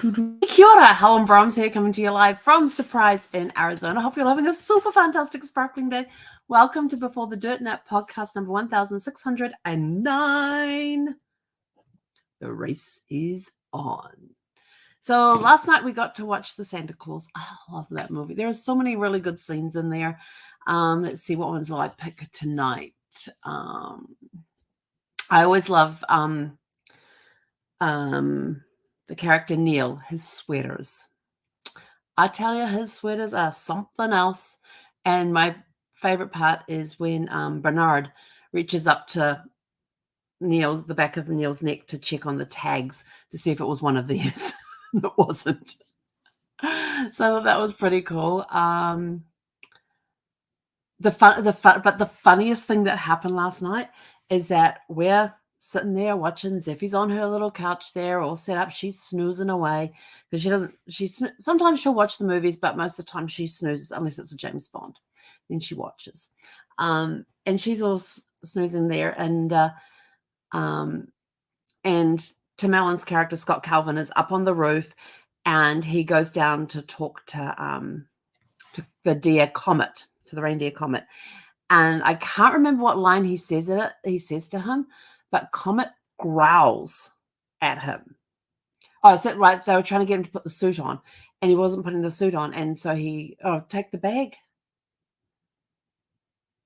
Kia ora, Helen Brahms here, coming to you live from Surprise in Arizona. Hope you're having a super fantastic, sparkling day. Welcome to Before the Dirt Nap podcast number 1609. The race is on. So last night we got to watch The Santa Claus. I love that movie. There are so many really good scenes in there. Let's see, what ones will I pick tonight? I always love the character Neil, his sweaters. I tell you, his sweaters are something else. And my favorite part is when Bernard reaches up to the back of Neil's neck to check on the tags to see if it was one of theirs. It wasn't. So that was pretty cool. But the funniest thing that happened last night is that we're sitting there watching Zeffie's on her little couch there, all set up. She's snoozing away because sometimes she'll watch the movies, but most of the time she snoozes unless it's a James Bond. Then she watches. And she's all snoozing there. And Tim Allen's character, Scott Calvin, is up on the roof and he goes down to talk to the deer Comet, to the reindeer Comet. And I can't remember what line he says to him, but Comet growls at him. Oh, is that right? They were trying to get him to put the suit on, and he wasn't putting the suit on, and so take the bag.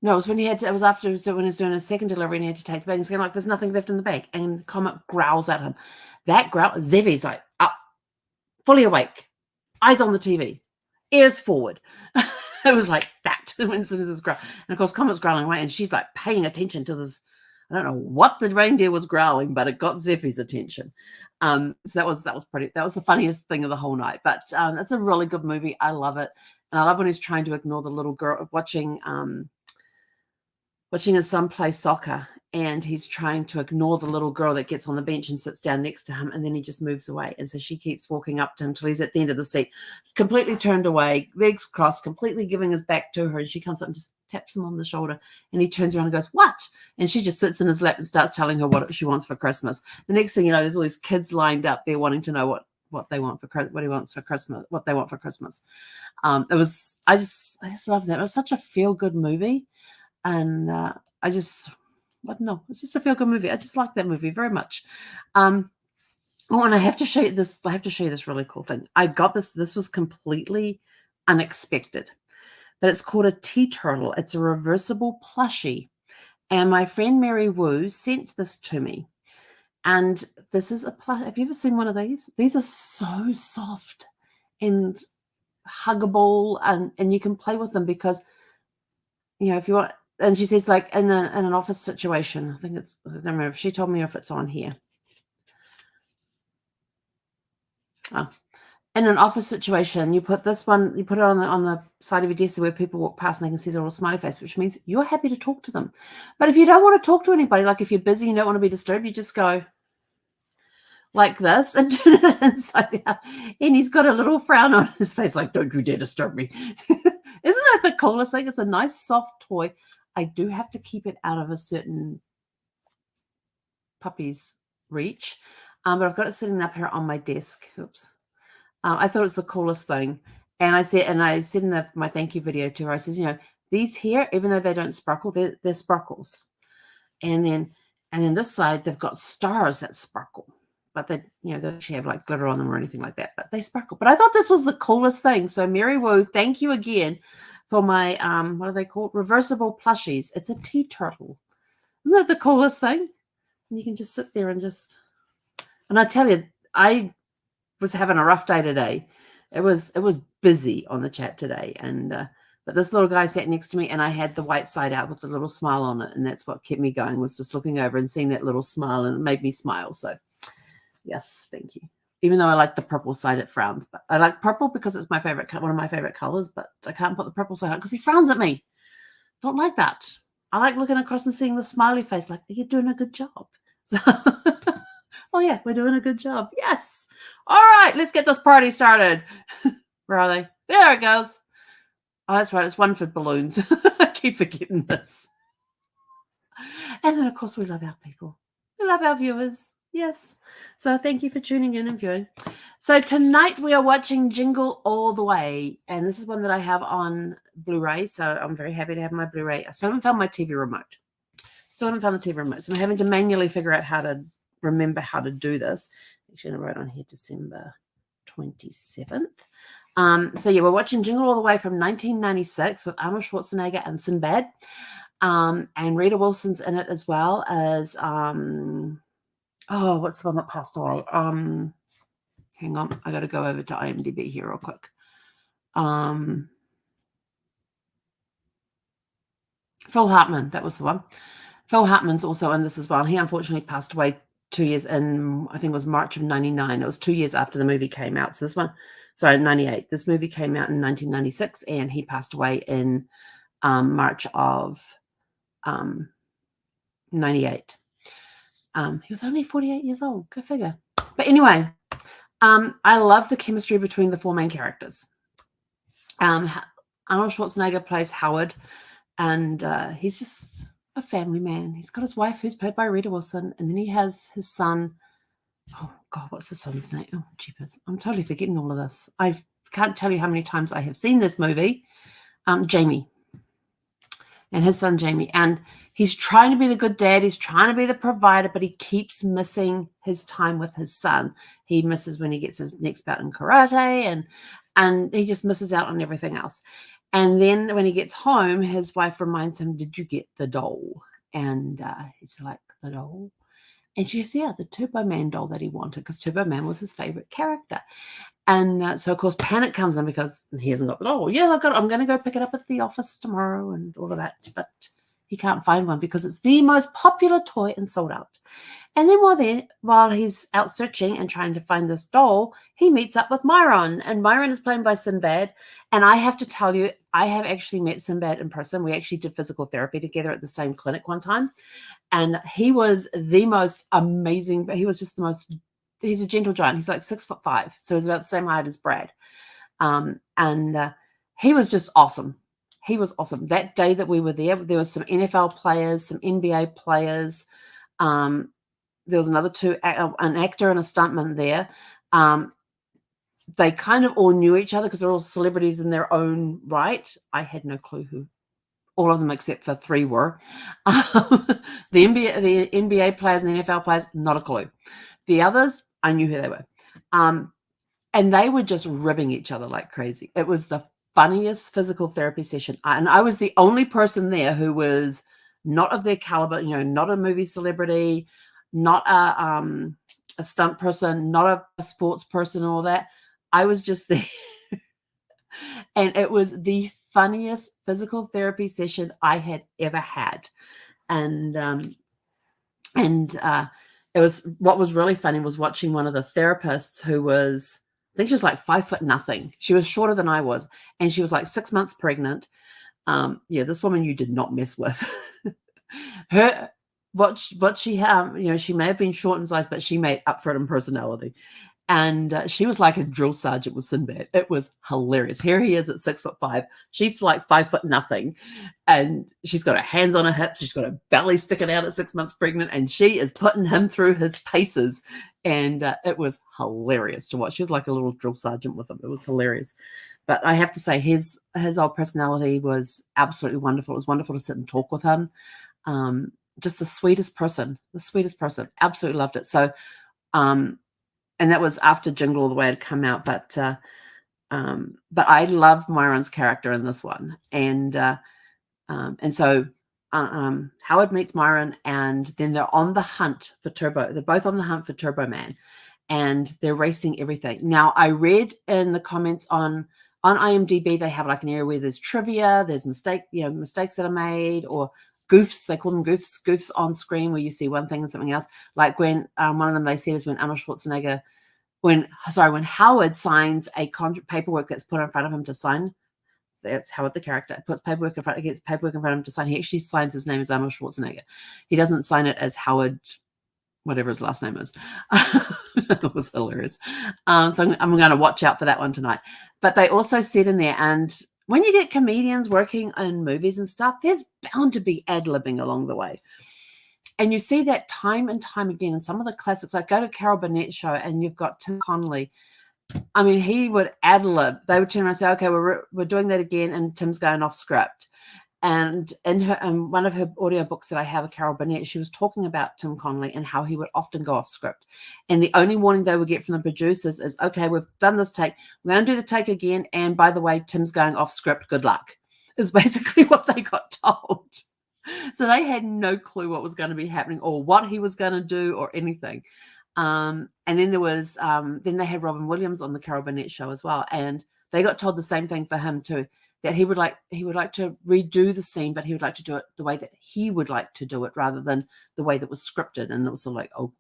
No, it was when when he was doing a second delivery and he had to take the bag. He's going like, there's nothing left in the bag, and Comet growls at him. That growl, Zevie's like up, fully awake, eyes on the TV, ears forward. It was like that as soon as it's growl. And of course, Comet's growling away, and she's like paying attention to this. I don't know what the reindeer was growling, but it got Zeffie's attention. So that was the funniest thing of the whole night. But it's a really good movie. I love it, and I love when he's trying to ignore the little girl watching his son play soccer, and he's trying to ignore the little girl that gets on the bench and sits down next to him, and then he just moves away. And so she keeps walking up to him till he's at the end of the seat, completely turned away, legs crossed, completely giving his back to her, and she comes up and just taps him on the shoulder, and he turns around and goes, "What?" And she just sits in his lap and starts telling her what she wants for Christmas. The next thing you know, there's all these kids lined up there wanting to know what they want what he wants for Christmas, what they want for Christmas. I just love that. It was such a feel-good movie. And I don't know. It's just a feel-good movie. I just like that movie very much. And I have to show you this. I have to show you this really cool thing. I got this. This was completely unexpected, but it's called a tea turtle. It's a reversible plushie, and my friend Mary Wu sent this to me. And this is a plush. Have you ever seen one of these? These are so soft and huggable, and you can play with them because if you want. And she says, like, in an office situation, I don't remember if she told me if it's on here. Oh, in an office situation, you put this one, you put it on the side of your desk where people walk past and they can see the little smiley face, which means you're happy to talk to them. But if you don't want to talk to anybody, like if you're busy, you don't want to be disturbed, you just go like this and turn it inside out. And he's got a little frown on his face, like, don't you dare disturb me. Isn't that the coolest thing? It's a nice, soft toy. I do have to keep it out of a certain puppy's reach, but I've got it sitting up here on my desk. Oops. I thought it was the coolest thing, and I said in my thank you video to her, I says, these here, even though they don't sparkle, they're sparkles, and then this side they've got stars that sparkle, but they actually have like glitter on them or anything like that, but they sparkle. But I thought this was the coolest thing. So Mary Wu, thank you again for my, what are they called? Reversible plushies. It's a tea turtle. Isn't that the coolest thing? And you can just sit there and I tell you, I was having a rough day today. It was busy on the chat today. But this little guy sat next to me and I had the white side out with a little smile on it. And that's what kept me going, was just looking over and seeing that little smile, and it made me smile. So yes, thank you. Even though I like the purple side, it frowns. But I like purple because it's my favorite, one of my favorite colors. But I can't put the purple side on because he frowns at me. Don't like that. I like looking across and seeing the smiley face, like, you're doing a good job. So, oh yeah, we're doing a good job. Yes. All right, let's get this party started. Where are they? There it goes. Oh, that's right. It's one for balloons. I keep forgetting this. And then, of course, we love our people. We love our viewers. Yes. So thank you for tuning in and viewing. So tonight we are watching Jingle All the Way, and this is one that I have on Blu-ray. So I'm very happy to have my Blu-ray. I still haven't found my TV remote. Still haven't found the TV remote. So I'm having to manually figure out how to remember how to do this. Actually, I wrote on here December 27th. So yeah, we're watching Jingle All the Way from 1996 with Arnold Schwarzenegger and Sinbad. And Rita Wilson's in it as well as oh, what's the one that passed away? Hang on, I got to go over to IMDb here real quick. Phil Hartman, that was the one. Phil Hartman's also in this as well. He unfortunately passed away 2 years in, I think it was March of 99. It was 2 years after the movie came out. So this one, sorry, 98. This movie came out in 1996, and he passed away in March of 98. He was only 48 years old. Go figure. But anyway, I love the chemistry between the four main characters. Arnold Schwarzenegger plays Howard, and he's just a family man. He's got his wife, who's played by Rita Wilson, and then he has his son. Oh, God, what's the son's name? Oh, jeepers. I'm totally forgetting all of this. I can't tell you how many times I have seen this movie. Jamie. And his son, Jamie. And he's trying to be the good dad. He's trying to be the provider, but he keeps missing his time with his son. He misses when he gets his next bout in karate, and he just misses out on everything else. And then when he gets home, his wife reminds him, did you get the doll? And he's like, the doll? And she says, yeah, the Turbo Man doll that he wanted, because Turbo Man was his favorite character. And so, of course, panic comes in because he hasn't got the doll. Yeah, I'm going to go pick it up at the office tomorrow and all of that. But he can't find one because it's the most popular toy and sold out. And then while he's out searching and trying to find this doll, he meets up with Myron. And Myron is played by Sinbad. And I have to tell you, I have actually met Sinbad in person. We actually did physical therapy together at the same clinic one time. And he was the most amazing, but he was just the most, he's a gentle giant. He's like 6'5". So he's about the same height as Brad. And he was just awesome. He was awesome. That day that we were there was some NFL players, some NBA players. There was another two, an actor and a stuntman there. They kind of all knew each other because they're all celebrities in their own right. I had no clue who all of them except for three were. The NBA players and the NFL players, not a clue. The others, I knew who they were. And they were just ribbing each other like crazy. It was the funniest physical therapy session. And I was the only person there who was not of their caliber, not a movie celebrity, not a stunt person, not a sports person, all that. I was just there. And it was the funniest physical therapy session I had ever had. And it was, what was really funny was watching one of the therapists who was, I think she was like 5'0". She was shorter than I was. And she was like 6 months pregnant. This woman you did not mess with. What she had, she may have been short in size, but she made up for it in personality. And she was like a drill sergeant with Sinbad. It was hilarious. Here he is at 6'5". She's like 5'0". And she's got her hands on her hips. She's got her belly sticking out at 6 months pregnant. And she is putting him through his paces. And it was hilarious to watch. She was like a little drill sergeant with him. It was hilarious. But I have to say, his old personality was absolutely wonderful. It was wonderful to sit and talk with him. Just the sweetest person. Absolutely loved it. So, and that was after Jingle All the Way had come out. But I loved Myron's character in this one. And so Howard meets Myron, and then they're on the hunt for Turbo. They're both on the hunt for Turbo Man, and they're racing everything. Now, I read in the comments on IMDb, they have like an area where there's trivia, there's mistakes that are made, or goofs. They call them goofs on screen, where you see one thing and something else. Like when one of them they said is when Arnold Schwarzenegger, when Howard signs a paperwork that's put in front of him to sign. That's Howard the character gets paperwork in front of him to sign. He actually signs his name as Arnold Schwarzenegger. He doesn't sign it as Howard, whatever his last name is. It was hilarious. So I'm going to watch out for that one tonight. But they also said in there, and when you get comedians working in movies and stuff, there's bound to be ad-libbing along the way. And you see that time and time again in some of the classics. Like go to Carol Burnett show and you've got Tim Connolly. I mean, he would ad-lib. They would turn around and say, okay, we're doing that again, and Tim's going off script. And in one of her audiobooks that I have of Carol Burnett, she was talking about Tim Connolly and how he would often go off script. And the only warning they would get from the producers is, okay, we've done this take. We're going to do the take again. And by the way, Tim's going off script. Good luck. Is basically what they got told. So they had no clue what was going to be happening or what he was going to do or anything. And then there was, then they had Robin Williams on the Carol Burnett show as well. And they got told the same thing for him too, that he would like to redo the scene, but he would like to do it the way that he would like to do it rather than the way that was scripted. And it was sort of like, oh,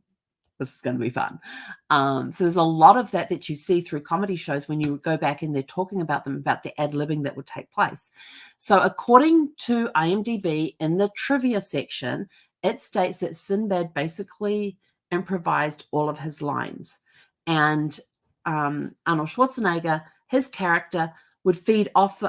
this is going to be fun. So there's a lot of that you see through comedy shows when you go back and they're talking about them, about the ad-libbing that would take place. So according to IMDb, in the trivia section, it states that Sinbad basically improvised all of his lines. And Arnold Schwarzenegger, his character, would feed off,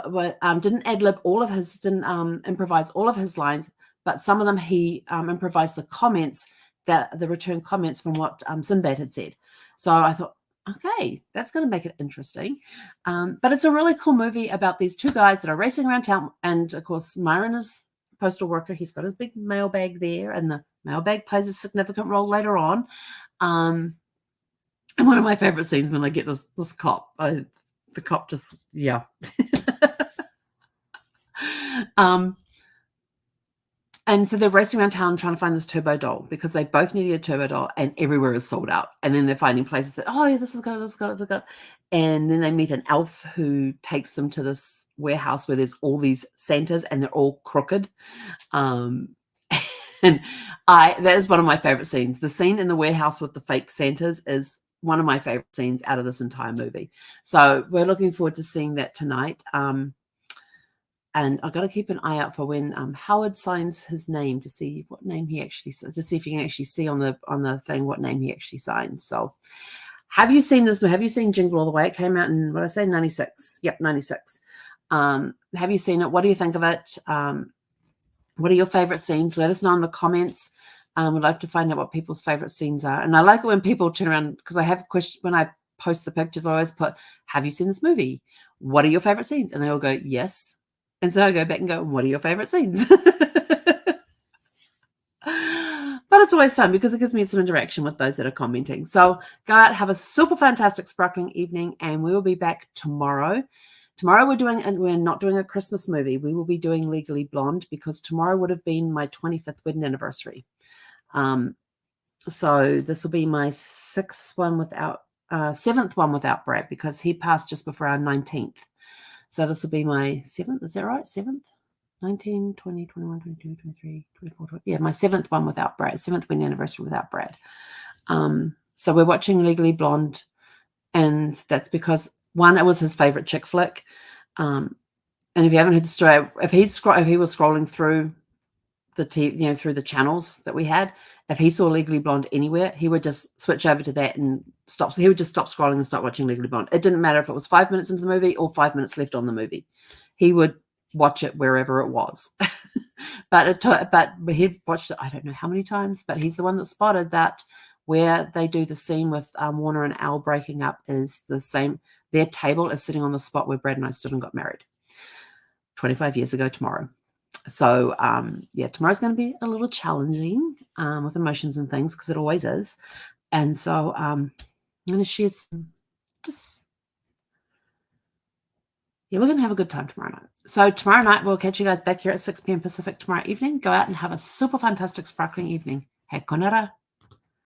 didn't ad-lib all of his, didn't improvise all of his lines, but some of them he improvised the comments, the return comments from what Sinbad had said. So I thought, okay, that's going to make it interesting. But it's a really cool movie about these two guys that are racing around town. And of course, Myron is a postal worker. He's got his big mailbag there, and the mailbag plays a significant role later on. And one of my favorite scenes when they get this cop, the cop just, yeah. And so they're racing around town trying to find this turbo doll because they both needed a turbo doll and everywhere is sold out. And then they're finding places that, oh, yeah, this is good, this is good, this is good. And then they meet an elf who takes them to this warehouse where there's all these Santas and they're all crooked. And that is one of my favorite scenes. The scene in the warehouse with the fake Santas is one of my favorite scenes out of this entire movie. So we're looking forward to seeing that tonight. And I've got to keep an eye out for when Howard signs his name to see what name he actually says, to see if you can actually see on the thing what name he actually signs. So have you seen this? Have you seen Jingle All the Way? It came out in, what did I say, 96? Yep, 96. Have you seen it? What do you think of it? What are your favorite scenes? Let us know in the comments. We'd like to find out what people's favorite scenes are. And I like it when people turn around, because I have questions when I post the pictures, I always put, have you seen this movie? What are your favorite scenes? And they all go, yes. And so I go back and go, what are your favorite scenes? But it's always fun because it gives me some interaction with those that are commenting. So go out, have a super fantastic sparkling evening, and we will be back tomorrow. Tomorrow we're not doing a Christmas movie. We will be doing Legally Blonde because tomorrow would have been my 25th wedding anniversary. So this will be my seventh one without Brad, because he passed just before our 19th. So this will be my 7th, is that right? 7th? 19, 20, 21, 22, 23, 24, 20. Yeah, my 7th one without Brad, 7th wedding anniversary without Brad. So we're watching Legally Blonde, and that's because, one, it was his favorite chick flick. And if you haven't heard the story, if he was scrolling through the TV, through the channels that we had, if he saw Legally Blonde anywhere, he would just switch over to that and stop. So he would just stop scrolling and start watching Legally Blonde. It didn't matter if it was 5 minutes into the movie or 5 minutes left on the movie. He would watch it wherever it was. but he'd watched it, I don't know how many times, but he's the one that spotted that where they do the scene with Warner and Al breaking up is the same. Their table is sitting on the spot where Brad and I stood and got married 25 years ago tomorrow. So, tomorrow's going to be a little challenging with emotions and things, because it always is. And so I'm going to share we're going to have a good time tomorrow night. So tomorrow night, we'll catch you guys back here at 6 p.m. Pacific tomorrow evening. Go out and have a super fantastic sparkling evening. He konara.